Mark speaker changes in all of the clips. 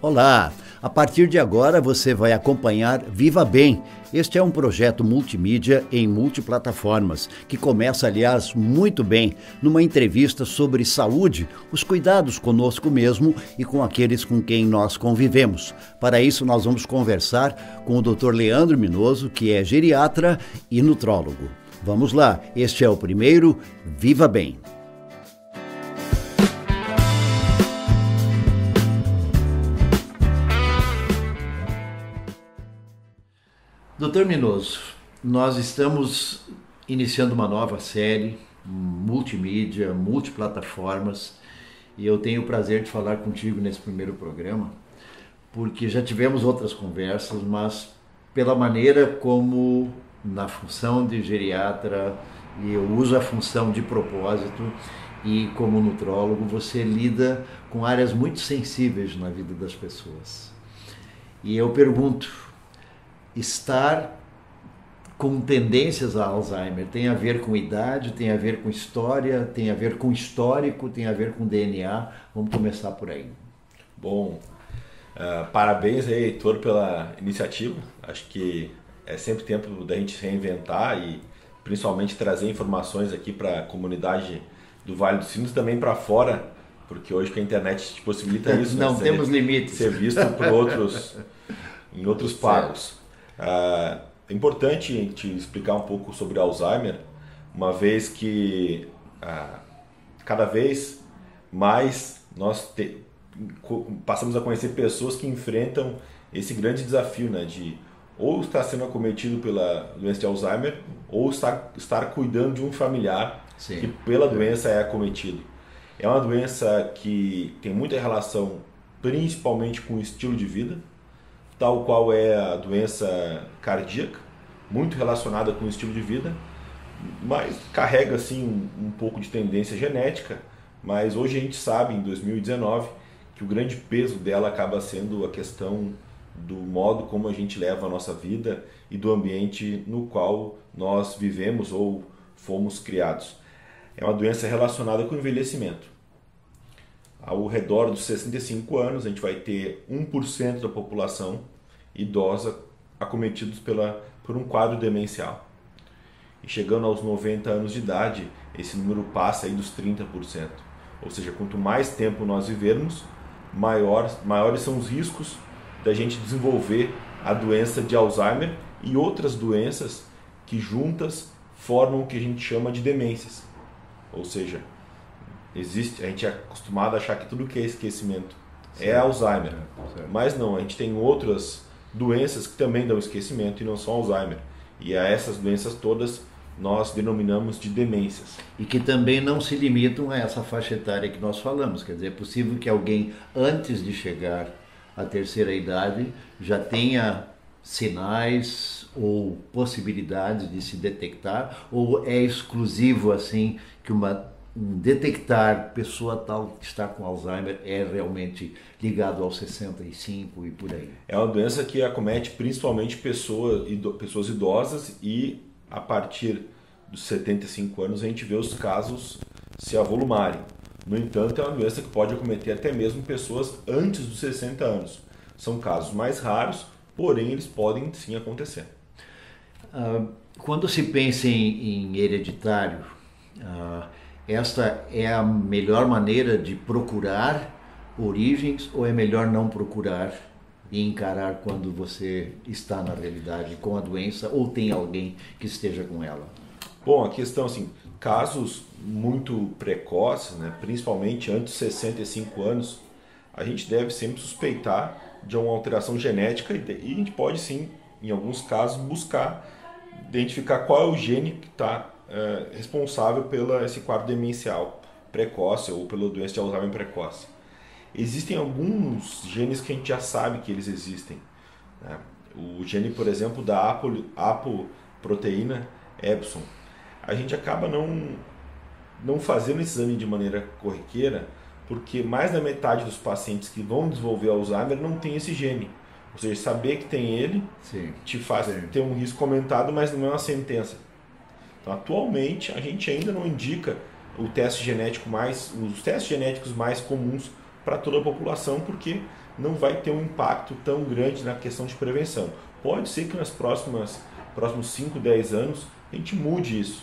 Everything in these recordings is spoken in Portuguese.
Speaker 1: Olá! A partir de agora você vai acompanhar Viva Bem. Este é um projeto multimídia em multiplataformas, que começa, aliás, muito bem, numa entrevista sobre saúde, os cuidados conosco mesmo e com aqueles com quem nós convivemos. Para isso, nós vamos conversar com o Dr. Leandro Minoso, que é geriatra e nutrólogo. Vamos lá, este é o primeiro Viva Bem. Dr. Minoso, nós estamos iniciando uma nova série, multimídia, multiplataformas, e eu tenho o prazer de falar contigo nesse primeiro programa, porque já tivemos outras conversas, mas pela maneira como, na função de geriatra, e eu uso a função de propósito, e como nutrólogo, você lida com áreas muito sensíveis na vida das pessoas. E eu pergunto, estar com tendências a Alzheimer tem a ver com idade, tem a ver com história, tem a ver com histórico, tem a ver com DNA. Vamos começar por aí.
Speaker 2: Bom, parabéns aí, Heitor, pela iniciativa. Acho que é sempre tempo da gente se reinventar e principalmente trazer informações aqui para a comunidade do Vale dos Sinos, também para fora, porque hoje que a internet te possibilita isso.
Speaker 1: Não temos limites.
Speaker 2: Ser visto por em outros pagos. É importante a gente explicar um pouco sobre Alzheimer, uma vez que cada vez mais nós passamos a conhecer pessoas que enfrentam esse grande desafio, né, de ou estar sendo acometido pela doença de Alzheimer ou estar cuidando de um familiar Sim. que pela doença é acometido. É uma doença que tem muita relação principalmente com o estilo de vida, tal qual é a doença cardíaca, muito relacionada com o estilo de vida, mas carrega assim um pouco de tendência genética, mas hoje a gente sabe, em 2019, que o grande peso dela acaba sendo a questão do modo como a gente leva a nossa vida e do ambiente no qual nós vivemos ou fomos criados. É uma doença relacionada com o envelhecimento. Ao redor dos 65 anos, a gente vai ter 1% da população idosa acometidos por um quadro demencial. E chegando aos 90 anos de idade, esse número passa aí dos 30%. Ou seja, quanto mais tempo nós vivermos, maiores são os riscos da gente desenvolver a doença de Alzheimer e outras doenças que juntas formam o que a gente chama de demências. Ou seja, a gente é acostumado a achar que tudo que é esquecimento é Alzheimer, mas não, a gente tem outras doenças que também dão esquecimento e não são Alzheimer. E a essas doenças todas nós denominamos de demências.
Speaker 1: E que também não se limitam a essa faixa etária que nós falamos. Quer dizer, é possível que alguém, antes de chegar à terceira idade, já tenha sinais ou possibilidades de se detectar, ou é exclusivo assim que detectar pessoa tal que está com Alzheimer é realmente ligado aos 65 e por aí?
Speaker 2: É uma doença que acomete principalmente pessoas idosas e a partir dos 75 anos a gente vê os casos se avolumarem. No entanto, é uma doença que pode acometer até mesmo pessoas antes dos 60 anos. São casos mais raros, porém eles podem sim acontecer.
Speaker 1: Quando se pensa em hereditário, esta é a melhor maneira de procurar origens ou é melhor não procurar e encarar quando você está na realidade com a doença ou tem alguém que esteja com ela?
Speaker 2: Bom, a questão assim, casos muito precoces, né, principalmente antes de 65 anos, a gente deve sempre suspeitar de uma alteração genética e a gente pode sim, em alguns casos, buscar identificar qual é o gene que está responsável pelo esse quadro demencial precoce ou pela doença de Alzheimer precoce. Existem alguns genes que a gente já sabe que eles existem, né? O gene, por exemplo, da apoproteína Epson. A gente acaba não fazendo esse exame de maneira corriqueira, porque mais da metade dos pacientes que vão desenvolver Alzheimer não tem esse gene. Ou seja, saber que tem ele te faz ter um risco aumentado, mas não é uma sentença. Então, atualmente, a gente ainda não indica os testes genéticos mais comuns para toda a população, porque não vai ter um impacto tão grande na questão de prevenção. Pode ser que nos próximos 5, 10 anos a gente mude isso,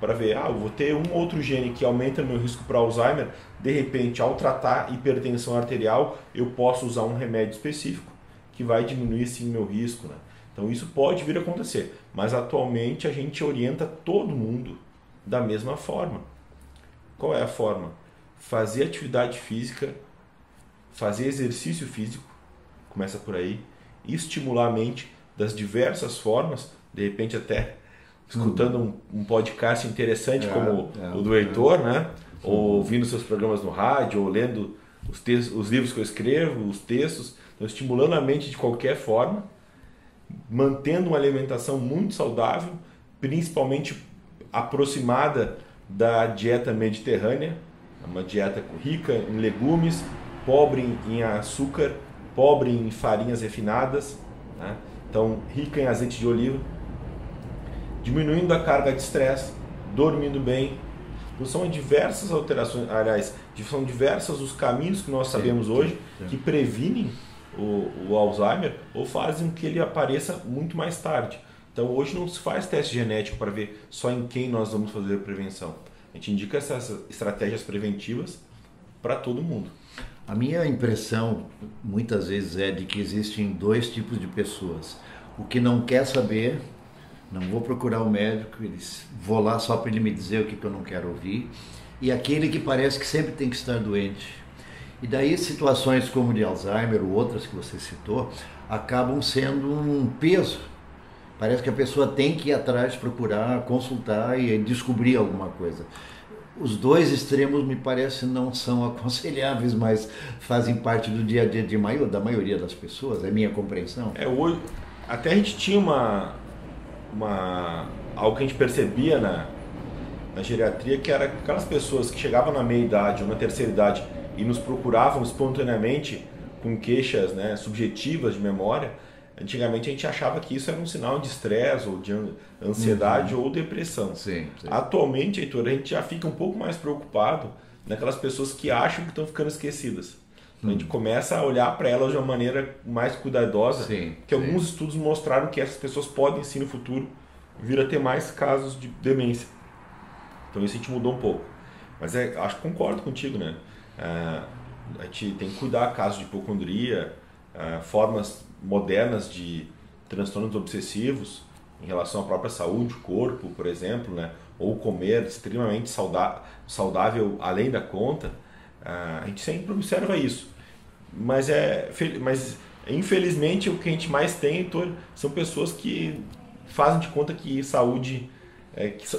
Speaker 2: para ver, eu vou ter um outro gene que aumenta meu risco para Alzheimer, de repente, ao tratar hipertensão arterial, eu posso usar um remédio específico que vai diminuir sim meu risco, né? Então isso pode vir a acontecer, mas atualmente a gente orienta todo mundo da mesma forma. Qual é a forma? Fazer atividade física, fazer exercício físico, começa por aí, estimular a mente das diversas formas, de repente até escutando um podcast interessante como o do Heitor, né? Ou ouvindo seus programas no rádio, ou lendo os livros que eu escrevo, os textos, então, estimulando a mente de qualquer forma, mantendo uma alimentação muito saudável, principalmente aproximada da dieta mediterrânea, uma dieta rica em legumes, pobre em açúcar, pobre em farinhas refinadas, né? Então rica em azeite de oliva, diminuindo a carga de estresse, dormindo bem. Então, são diversas alterações, aliás, são diversos os caminhos que nós sabemos hoje que previnem o Alzheimer ou fazem com que ele apareça muito mais tarde. Então hoje não se faz teste genético para ver só em quem nós vamos fazer a prevenção. A gente indica essas estratégias preventivas para todo mundo.
Speaker 1: A minha impressão muitas vezes é de que existem dois tipos de pessoas. O que não quer saber, não vou procurar o médico, vou lá só para ele me dizer o que eu não quero ouvir, e aquele que parece que sempre tem que estar doente. E daí situações como de Alzheimer ou outras que você citou acabam sendo um peso. Parece que a pessoa tem que ir atrás, procurar, consultar e descobrir alguma coisa. Os dois extremos me parece não são aconselháveis, mas fazem parte do dia a dia da maioria das pessoas, é minha compreensão.
Speaker 2: Hoje, até a gente tinha algo que a gente percebia na geriatria, que era aquelas pessoas que chegavam na meia-idade ou na terceira idade e nos procuravam espontaneamente com queixas, né, subjetivas de memória. Antigamente a gente achava que isso era um sinal de estresse ou de ansiedade ou depressão.
Speaker 1: Sim.
Speaker 2: Atualmente, Heitor, a gente já fica um pouco mais preocupado naquelas pessoas que acham que estão ficando esquecidas. A gente começa a olhar para elas de uma maneira mais cuidadosa, que alguns estudos mostraram que essas pessoas podem sim no futuro vir a ter mais casos de demência. Então isso a gente mudou um pouco. Mas acho que concordo contigo, né? A gente tem que cuidar casos de hipocondria, formas modernas de transtornos obsessivos em relação à própria saúde, corpo, por exemplo, né? Ou comer extremamente saudável além da conta. A gente sempre observa isso. Mas infelizmente o que a gente mais tem, Heitor, são pessoas que fazem de conta que saúde...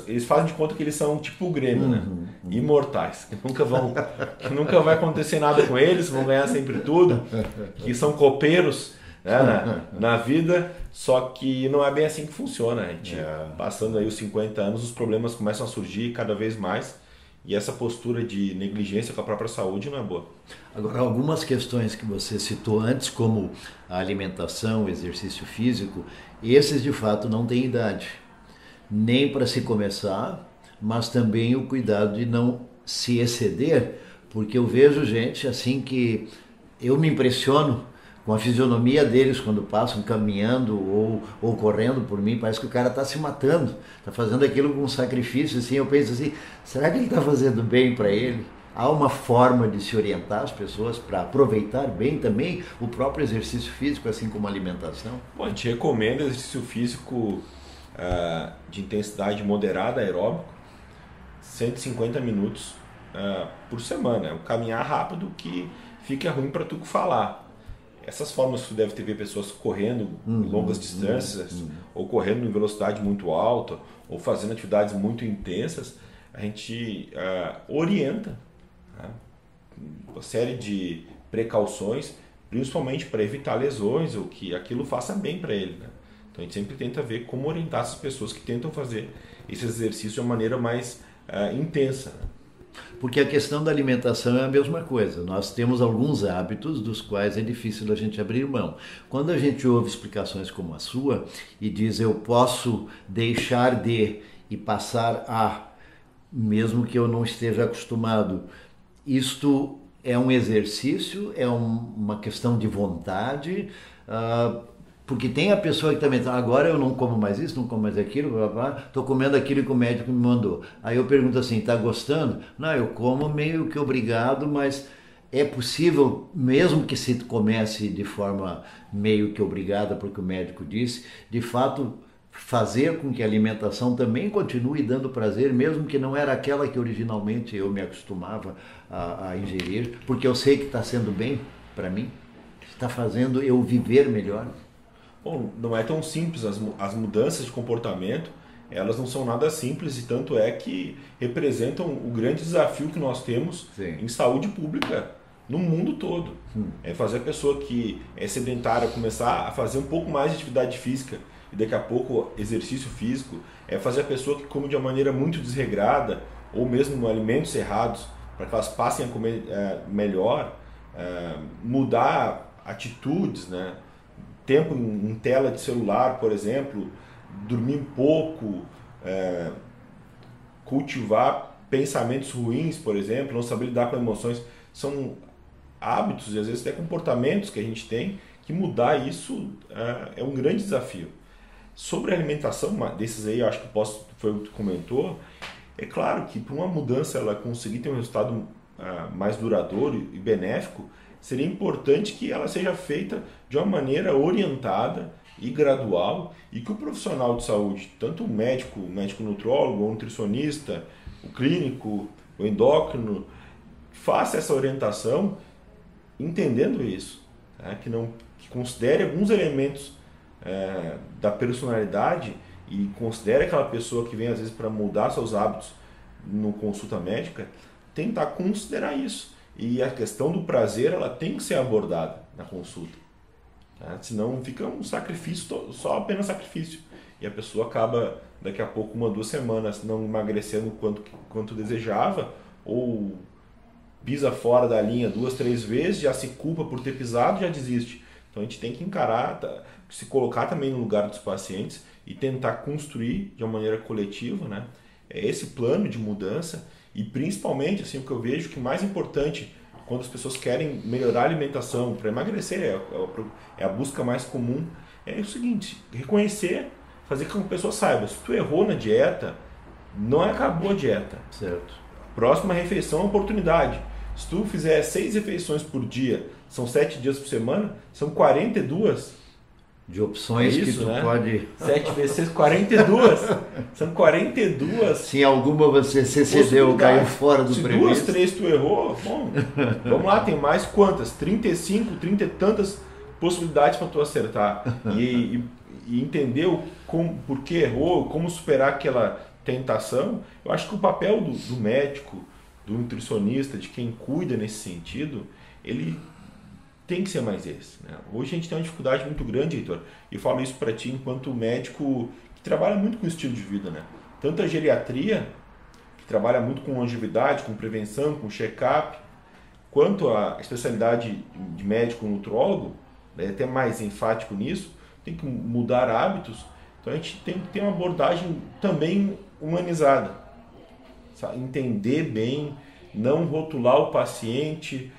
Speaker 2: eles fazem de conta que eles são tipo o Grêmio, né? Imortais, que nunca vai acontecer nada com eles, vão ganhar sempre tudo, que são copeiros, né, na vida, só que não é bem assim que funciona. A gente, passando aí os 50 anos, os problemas começam a surgir cada vez mais, e essa postura de negligência com a própria saúde não é boa.
Speaker 1: Agora, algumas questões que você citou antes, como a alimentação, o exercício físico, esses de fato não têm idade. Nem para se começar, mas também o cuidado de não se exceder, porque eu vejo gente assim que eu me impressiono com a fisionomia deles quando passam caminhando ou correndo por mim, parece que o cara está se matando, está fazendo aquilo com um sacrifício, assim, eu penso assim, será que ele está fazendo bem para ele? Há uma forma de se orientar as pessoas para aproveitar bem também o próprio exercício físico, assim como a alimentação?
Speaker 2: Bom, a gente recomenda exercício físico de intensidade moderada, aeróbico, 150 minutos por semana. Um caminhar rápido que fica ruim para tu falar. Essas formas que tu deve ter ver pessoas correndo em longas distâncias, ou correndo em velocidade muito alta, ou fazendo atividades muito intensas, a gente orienta uma série de precauções, principalmente para evitar lesões ou que aquilo faça bem para ele, né? Então a gente sempre tenta ver como orientar essas pessoas que tentam fazer esse exercício de uma maneira mais intensa.
Speaker 1: Porque a questão da alimentação é a mesma coisa. Nós temos alguns hábitos dos quais é difícil a gente abrir mão. Quando a gente ouve explicações como a sua e diz eu posso deixar de e passar a, mesmo que eu não esteja acostumado, isto é um exercício, é uma questão de vontade, porque tem a pessoa que também, agora eu não como mais isso, não como mais aquilo, estou comendo aquilo que o médico me mandou. Aí eu pergunto assim, está gostando? Não, eu como meio que obrigado, mas é possível, mesmo que se comece de forma meio que obrigada, porque o médico disse, de fato fazer com que a alimentação também continue dando prazer, mesmo que não era aquela que originalmente eu me acostumava a ingerir, porque eu sei que está sendo bem para mim, está fazendo eu viver melhor.
Speaker 2: Bom, não é tão simples, as mudanças de comportamento, elas não são nada simples e tanto é que representam o grande desafio que nós temos em saúde pública no mundo todo. É fazer a pessoa que é sedentária começar a fazer um pouco mais de atividade física e daqui a pouco exercício físico, é fazer a pessoa que come de uma maneira muito desregrada ou mesmo alimentos errados para que elas passem a comer melhor, mudar atitudes, né? Tempo em tela de celular, por exemplo, dormir um pouco, cultivar pensamentos ruins, por exemplo, não saber lidar com emoções, são hábitos e às vezes até comportamentos que a gente tem que mudar isso é um grande desafio. Sobre a alimentação, desses aí, eu acho que foi o que tu comentou, é claro que para uma mudança ela conseguir ter um resultado mais duradouro e benéfico, seria importante que ela seja feita de uma maneira orientada e gradual e que o profissional de saúde, tanto o médico nutrólogo, o nutricionista, o clínico, o endócrino, faça essa orientação entendendo isso, tá? Que considere alguns elementos da personalidade e considere aquela pessoa que vem às vezes para mudar seus hábitos no consulta médica, tentar considerar isso. E a questão do prazer, ela tem que ser abordada na consulta. Tá? Senão fica um sacrifício, só apenas sacrifício. E a pessoa acaba, daqui a pouco, 1 ou 2 semanas, não emagrecendo quanto desejava, ou pisa fora da linha 2, 3 vezes, já se culpa por ter pisado e já desiste. Então a gente tem que encarar, se colocar também no lugar dos pacientes e tentar construir de uma maneira coletiva, né, esse plano de mudança. E principalmente, assim, o que eu vejo que mais importante quando as pessoas querem melhorar a alimentação para emagrecer, é a busca mais comum, é o seguinte: reconhecer, fazer com que a pessoa saiba, se tu errou na dieta, não acabou a dieta.
Speaker 1: Certo.
Speaker 2: Próxima refeição é oportunidade. Se tu fizer 6 refeições por dia, são 7 dias por semana, são 42
Speaker 1: de opções que tu pode...
Speaker 2: 7 vezes 6, 42. São 42.
Speaker 1: Se alguma você se excedeu, caiu fora do previsto.
Speaker 2: Se 2, 3 tu errou, bom, vamos lá, tem mais quantas? 35, 30 e tantas possibilidades para tu acertar. E entender por que errou, como superar aquela tentação. Eu acho que o papel do médico, do nutricionista, de quem cuida nesse sentido, ele tem que ser mais esse, né? Hoje a gente tem uma dificuldade muito grande, Heitor, e eu falo isso para ti enquanto médico que trabalha muito com estilo de vida, né? Tanto a geriatria, que trabalha muito com longevidade, com prevenção, com check-up, quanto a especialidade de médico nutrólogo, né, até mais enfático nisso, tem que mudar hábitos. Então a gente tem que ter uma abordagem também humanizada, sabe? Entender bem, não rotular o paciente,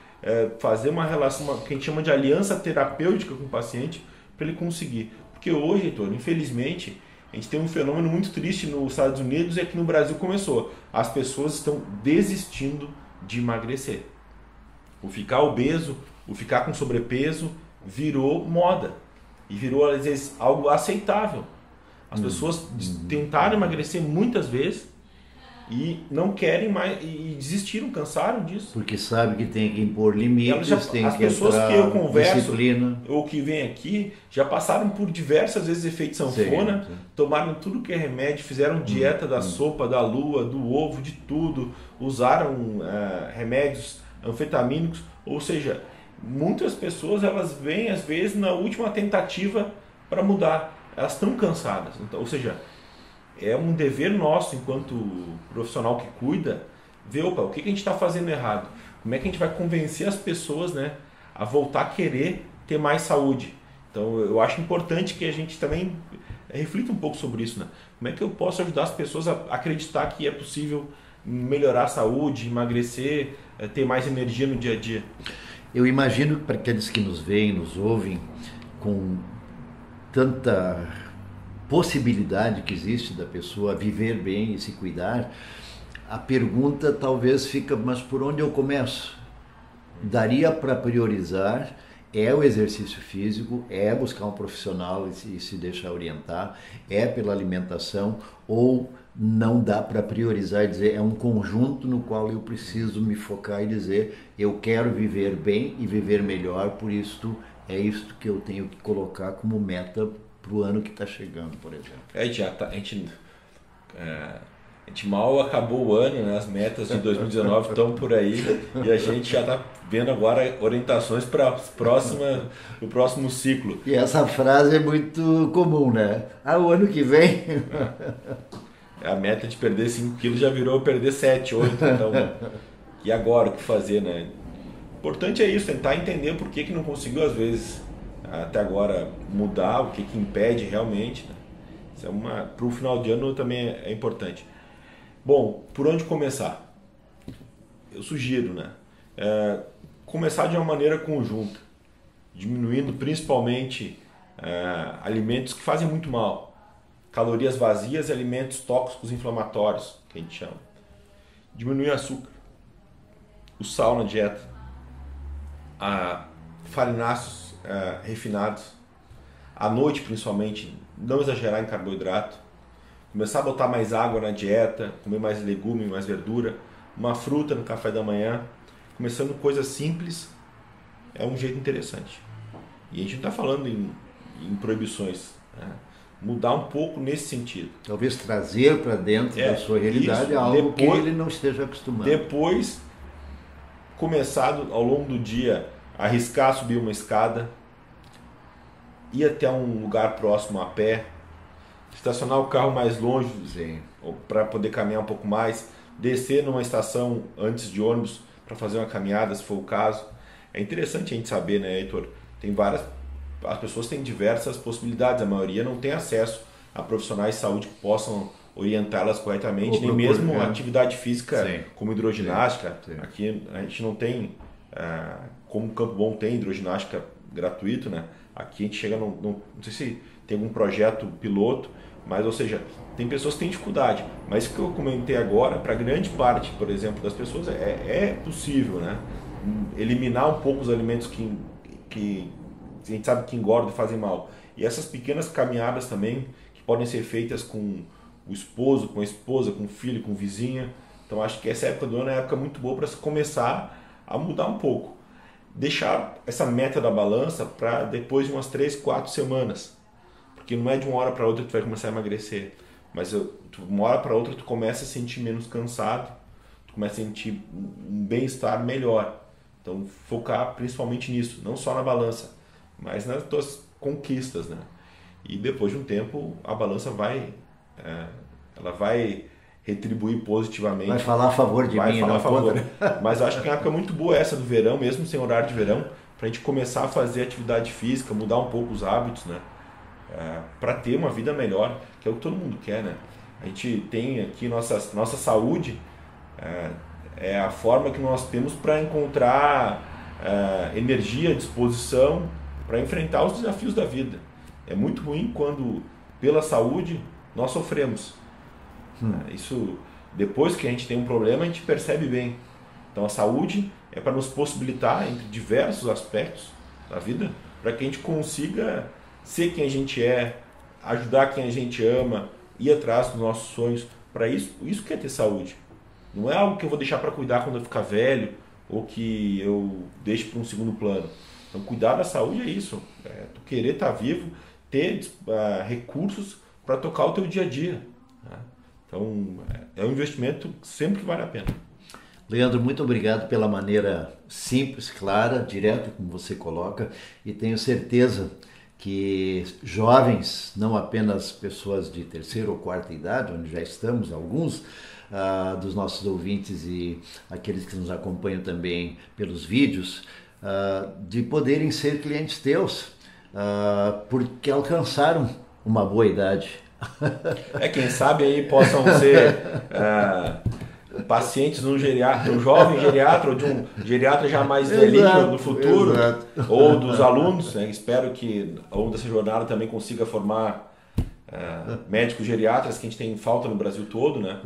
Speaker 2: fazer uma relação, que a gente chama de aliança terapêutica com o paciente, para ele conseguir. Porque hoje, Heitor, infelizmente, a gente tem um fenômeno muito triste nos Estados Unidos e aqui no Brasil começou. As pessoas estão desistindo de emagrecer. O ficar obeso, o ficar com sobrepeso, virou moda. E virou, às vezes, algo aceitável. As pessoas tentaram emagrecer muitas vezes e não querem mais, e desistiram, cansaram disso.
Speaker 1: Porque sabe que tem que impor limites, tem
Speaker 2: as
Speaker 1: que
Speaker 2: pessoas que eu converso,
Speaker 1: disciplina.
Speaker 2: ou que vêm aqui, já passaram por diversas vezes efeito sanfona, tomaram tudo que é remédio, fizeram dieta da sopa, da lua, do ovo, de tudo, usaram remédios anfetamínicos, ou seja, muitas pessoas elas vêm às vezes na última tentativa para mudar, elas estão cansadas, então, ou seja, é um dever nosso enquanto profissional que cuida ver, opa, o que a gente está fazendo errado, como é que a gente vai convencer as pessoas, né, a voltar a querer ter mais saúde. Então eu acho importante que a gente também reflita um pouco sobre isso, né? Como é que eu posso ajudar as pessoas a acreditar que é possível melhorar a saúde, emagrecer, ter mais energia no dia a dia?
Speaker 1: Eu imagino que para aqueles que nos veem, nos ouvem, com tanta possibilidade que existe da pessoa viver bem e se cuidar, a pergunta talvez fica, mas por onde eu começo? Daria para priorizar, é o exercício físico, é buscar um profissional e se deixar orientar, é pela alimentação, ou não dá para priorizar e dizer, é um conjunto no qual eu preciso me focar e dizer, eu quero viver bem e viver melhor, por isso é isto que eu tenho que colocar como meta para o ano que está chegando, por exemplo.
Speaker 2: A gente mal acabou o ano, né? As metas de 2019 estão por aí e a gente já está vendo agora orientações para o próximo ciclo.
Speaker 1: E essa frase é muito comum, né? O ano que vem...
Speaker 2: A meta de perder 5 quilos já virou perder 7, 8, então... E agora, o que fazer, né? O importante é isso, tentar entender por que não conseguiu, às vezes, até agora, mudar, o que impede realmente, né? Isso para o final de ano também é importante. Bom, por onde começar? Eu sugiro, né? Começar de uma maneira conjunta, diminuindo principalmente alimentos que fazem muito mal, calorias vazias e alimentos tóxicos inflamatórios, que a gente chama. Diminuir o açúcar, o sal na dieta, farináceos refinados, à noite principalmente, não exagerar em carboidrato, começar a botar mais água na dieta, comer mais legume, mais verdura, uma fruta no café da manhã, começando coisas simples, é um jeito interessante. E a gente não está falando em proibições, né? Mudar um pouco nesse sentido.
Speaker 1: Talvez trazer para dentro da sua realidade algo que ele não esteja acostumado.
Speaker 2: Depois, começar ao longo do dia, arriscar subir uma escada, ir até um lugar próximo a pé, estacionar o carro mais longe para poder caminhar um pouco mais, descer numa estação antes de ônibus para fazer uma caminhada, se for o caso. É interessante a gente saber, né, Heitor? As pessoas têm diversas possibilidades, a maioria não tem acesso a profissionais de saúde que possam orientá-las corretamente, nem mesmo atividade física como hidroginástica. Sim. Aqui a gente não tem, como o Campo Bom tem hidroginástica gratuito, né? Aqui a gente chega, não sei se tem algum projeto piloto, mas, ou seja, tem pessoas que têm dificuldade. Mas o que eu comentei agora, para grande parte, por exemplo, das pessoas, é possível, né? Eliminar um pouco os alimentos que a gente sabe que engordam e fazem mal. E essas pequenas caminhadas também, que podem ser feitas com o esposo, com a esposa, com o filho, com o vizinho. Então acho que essa época do ano é uma época muito boa para se começar a mudar um pouco. Deixar essa meta da balança para depois de umas 3, 4 semanas. Porque não é de uma hora para outra que tu vai começar a emagrecer. Mas de uma hora para outra tu começa a sentir menos cansado, tu começa a sentir um bem-estar melhor. Então focar principalmente nisso, não só na balança, mas nas tuas conquistas, né? E depois de um tempo a balança ela vai retribuir positivamente.
Speaker 1: Vai falar a favor de mim,
Speaker 2: falar a favor. Mas acho que é uma época muito boa essa do verão, mesmo sem horário de verão, para a gente começar a fazer atividade física, mudar um pouco os hábitos, né? Para ter uma vida melhor, que é o que todo mundo quer, né? A gente tem aqui nossa saúde, é a forma que nós temos para encontrar energia, disposição para enfrentar os desafios da vida. É muito ruim quando, pela saúde, nós sofremos. Isso, depois que a gente tem um problema, a gente percebe bem. Então a saúde é para nos possibilitar, entre diversos aspectos da vida, para que a gente consiga ser quem a gente é, ajudar quem a gente ama, ir atrás dos nossos sonhos. Para isso que é ter saúde. Não é algo que eu vou deixar para cuidar quando eu ficar velho ou que eu deixe para um segundo plano. Então cuidar da saúde é isso, tu querer estar vivo, ter recursos para tocar o teu dia a dia. Né? Então é um investimento sempre que vale a pena.
Speaker 1: Leandro, muito obrigado pela maneira simples, clara, direta como você coloca, e tenho certeza que jovens, não apenas pessoas de terceira ou quarta idade, onde já estamos, alguns dos nossos ouvintes e aqueles que nos acompanham também pelos vídeos, de poderem ser clientes teus, porque alcançaram uma boa idade.
Speaker 2: Quem sabe aí possam ser pacientes de um jovem geriatra ou de um geriatra já mais velhinho no futuro, ou dos alunos, né? Espero que ao longo dessa jornada também consiga formar médicos geriatras, que a gente tem falta no Brasil todo, né?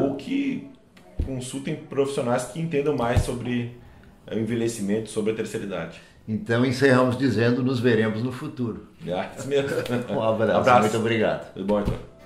Speaker 2: Ou que consultem profissionais que entendam mais sobre o envelhecimento, sobre a terceira idade.
Speaker 1: Então encerramos dizendo, nos veremos no futuro.
Speaker 2: Isso mesmo.
Speaker 1: Um abraço. Muito obrigado.
Speaker 2: Tudo bom, então.